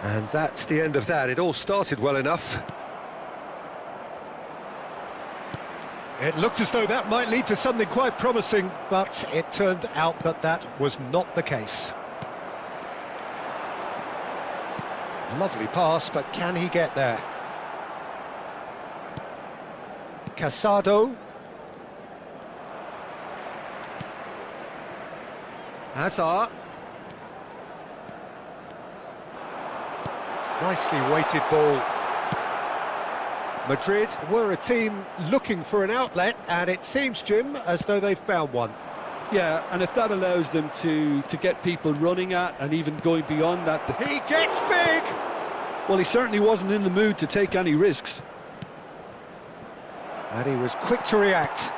And that's the end of that. It all started well enough. It looked as though that might lead to something quite promising, but it turned out that that was not the case. Lovely pass, but can he get there? Casado. Hazard. Nicely weighted ball. Madrid were a team looking for an outlet, and it seems, Jim, as though they've found one. Yeah, and if that allows them to get people running at and even going beyond that... He gets big! Well, he certainly wasn't in the mood to take any risks. And he was quick to react.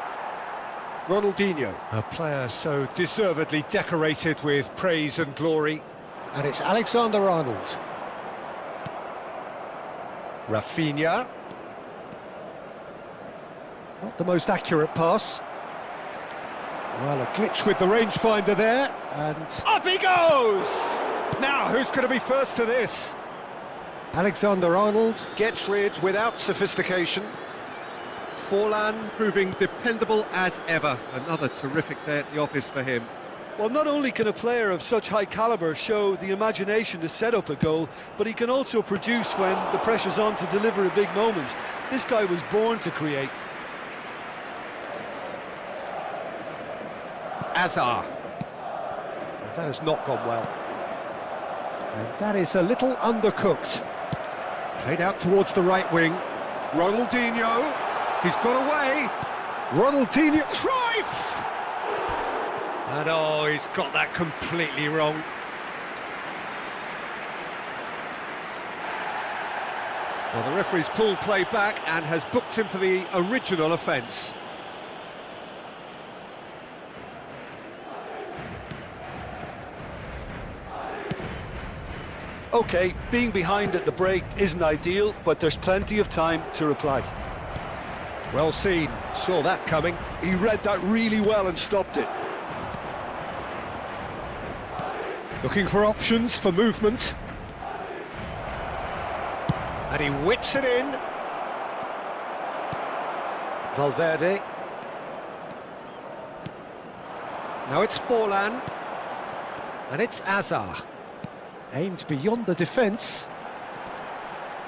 Ronaldinho, a player so deservedly decorated with praise and glory. And it's Alexander-Arnold. Rafinha. Not the most accurate pass. Well, a glitch with the rangefinder there, and up he goes! Now, who's going to be first to this? Alexander-Arnold gets rid without sophistication. Forlan proving dependable as ever. Another terrific day at the office for him. Well, not only can a player of such high calibre show the imagination to set up a goal, but he can also produce when the pressure's on to deliver a big moment. This guy was born to create. Hazard. That has not gone well. And that is a little undercooked. Played out towards the right wing. Ronaldinho. He's got away. Ronaldinho. Cruyff! And oh, he's got that completely wrong. Well, the referee's pulled play back and has booked him for the original offence. OK, being behind at the break isn't ideal, but there's plenty of time to reply. Well seen, saw that coming. He read that really well and stopped it. Looking for options for movement. And he whips it in. Valverde. Now it's Forlan. And it's Azar. Aimed beyond the defence.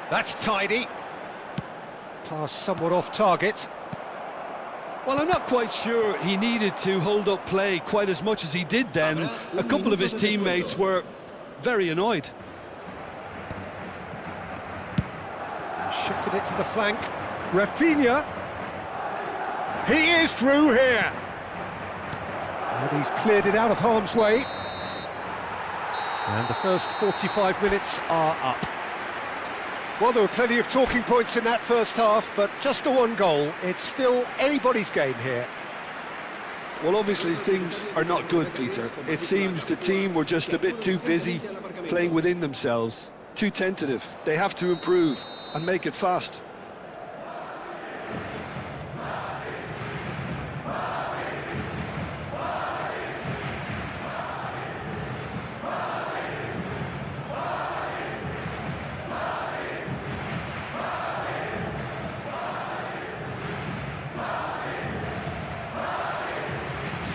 That's tidy. Pass somewhat off target. Well, I'm not quite sure he needed to hold up play quite as much as he did then. A couple of his teammates were very annoyed. Shifted it to the flank. Rafinha. He is through here. And he's cleared it out of harm's way. And the first 45 minutes are up. Well, there were plenty of talking points in that first half, but just the one goal. It's still anybody's game here. Well, obviously things are not good, Peter. It seems the team were just a bit too busy playing within themselves, too tentative. They have to improve and make it fast.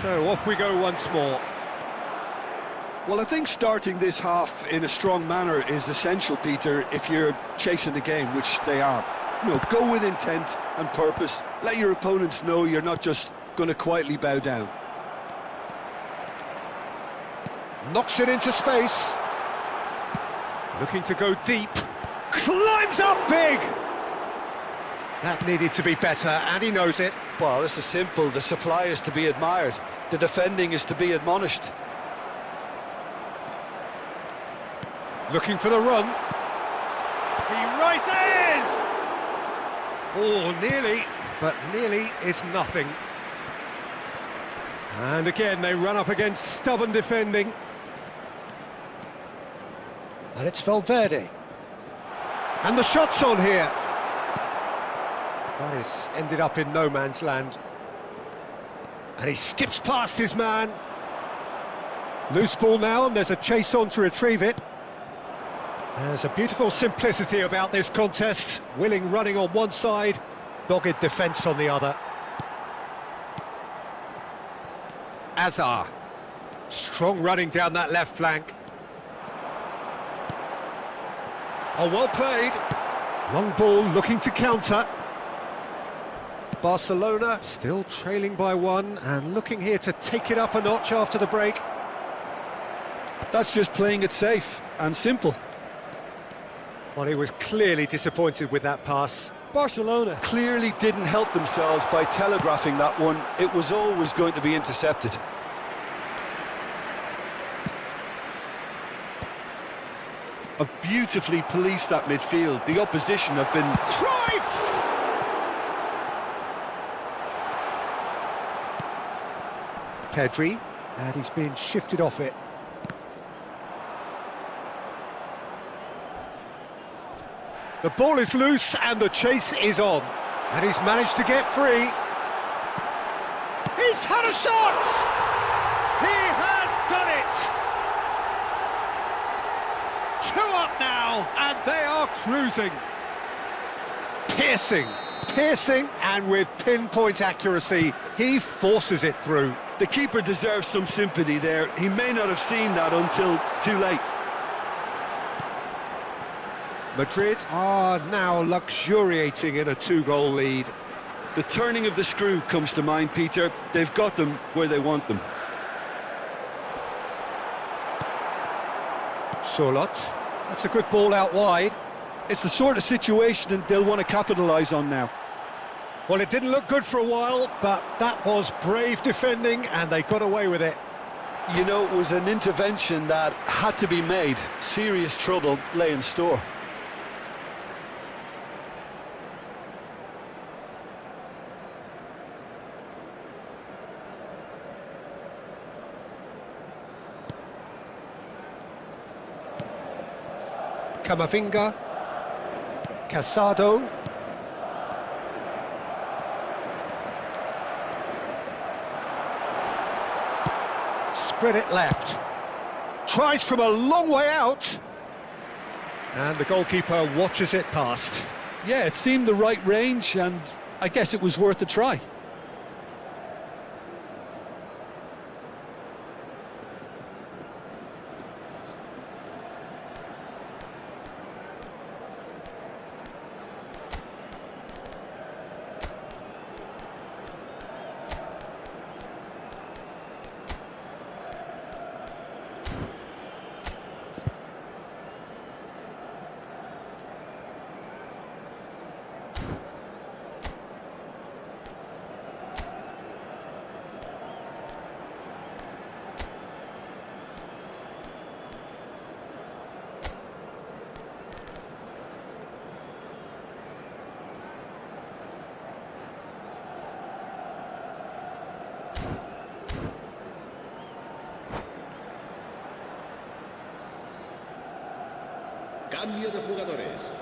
So off we go once more. Well, I think starting this half in a strong manner is essential, Peter, if you're chasing the game, which they are. You know, go with intent and purpose. Let your opponents know you're not just going to quietly bow down. Knocks it into space. Looking to go deep. Climbs up big! That needed to be better, and he knows it. Well, this is simple. The supply is to be admired. The defending is to be admonished. Looking for the run. He rises! Oh, nearly, but nearly is nothing. And again, they run up against stubborn defending. And it's Valverde. And the shot's on here. That is ended up in no man's land. And he skips past his man. Loose ball now, and there's a chase on to retrieve it. There's a beautiful simplicity about this contest. Willing running on one side, dogged defence on the other. Azar. Strong running down that left flank. Oh, well played. Long ball looking to counter. Barcelona still trailing by one and looking here to take it up a notch after the break. That's just playing it safe and simple. Well, he was clearly disappointed with that pass. Barcelona clearly didn't help themselves by telegraphing that one. It was always going to be intercepted. Have beautifully policed that midfield. The opposition have been... Cruyff! Pedri, and he's been shifted off it. The ball is loose and the chase is on. And he's managed to get free. He's had a shot! He has done it! 2 up now, and they are cruising. Piercing, and with pinpoint accuracy, he forces it through. The keeper deserves some sympathy there. He may not have seen that until too late. Madrid are now luxuriating in a 2-goal lead. The turning of the screw comes to mind, Peter. They've got them where they want them. Solot. That's a good ball out wide. It's the sort of situation that they'll want to capitalise on now. Well, it didn't look good for a while, but that was brave defending, and they got away with it. You know, it was an intervention that had to be made. Serious trouble lay in store. Camavinga, Casado, spread it left, tries from a long way out, and the goalkeeper watches it past. Yeah, it seemed the right range, and I guess it was worth a try. Cambio de jugadores.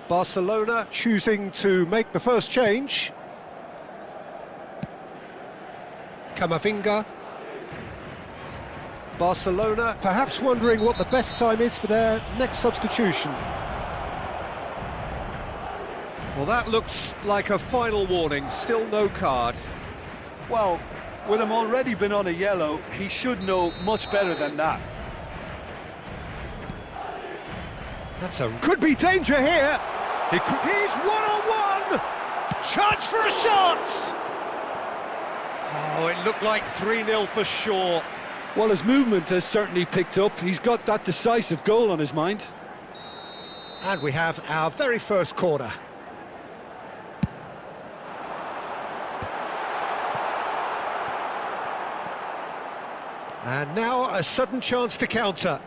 Barcelona choosing to make the first change. Camavinga. Barcelona perhaps wondering what the best time is for their next substitution. Well, that looks like a final warning, still no card. Well, with him already been on a yellow, he should know much better than that. Could be danger here. He's one-on-one. Chance for a shot. Oh, it looked like 3-0 for sure. Well, his movement has certainly picked up. He's got that decisive goal on his mind. And we have our very first corner. And now a sudden chance to counter.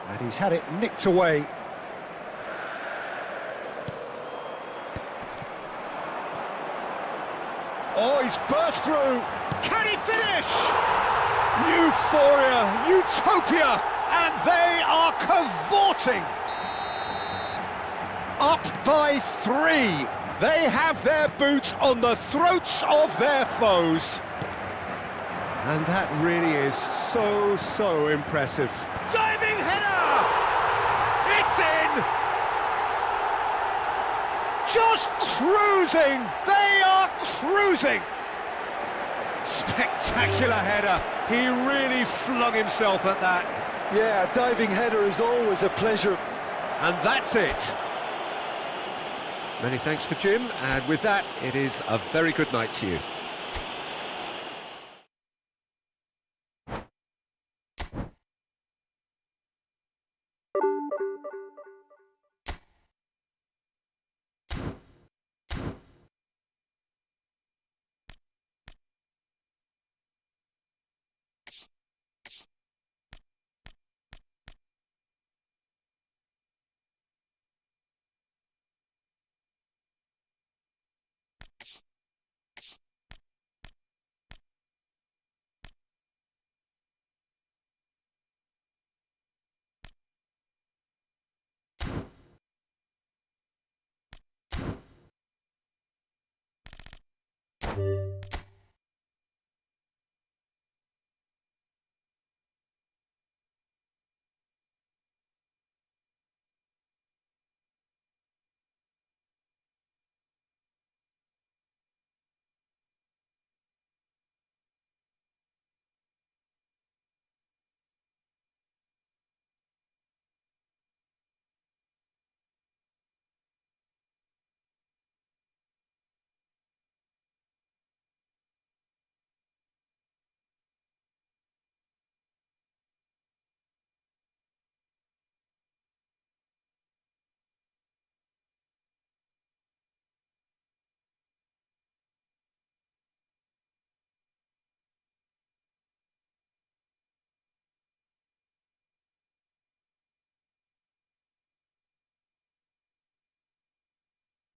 And he's had it nicked away. Oh, he's burst through. Can he finish? Euphoria, utopia, and they are cavorting. Up by 3. They have their boots on the throats of their foes. And that really is so impressive. Diving header! It's in! Just cruising! They are cruising! Spectacular header. He really flung himself at that. Yeah, a diving header is always a pleasure. And that's it. Many thanks to Jim, and with that, it is a very good night to you.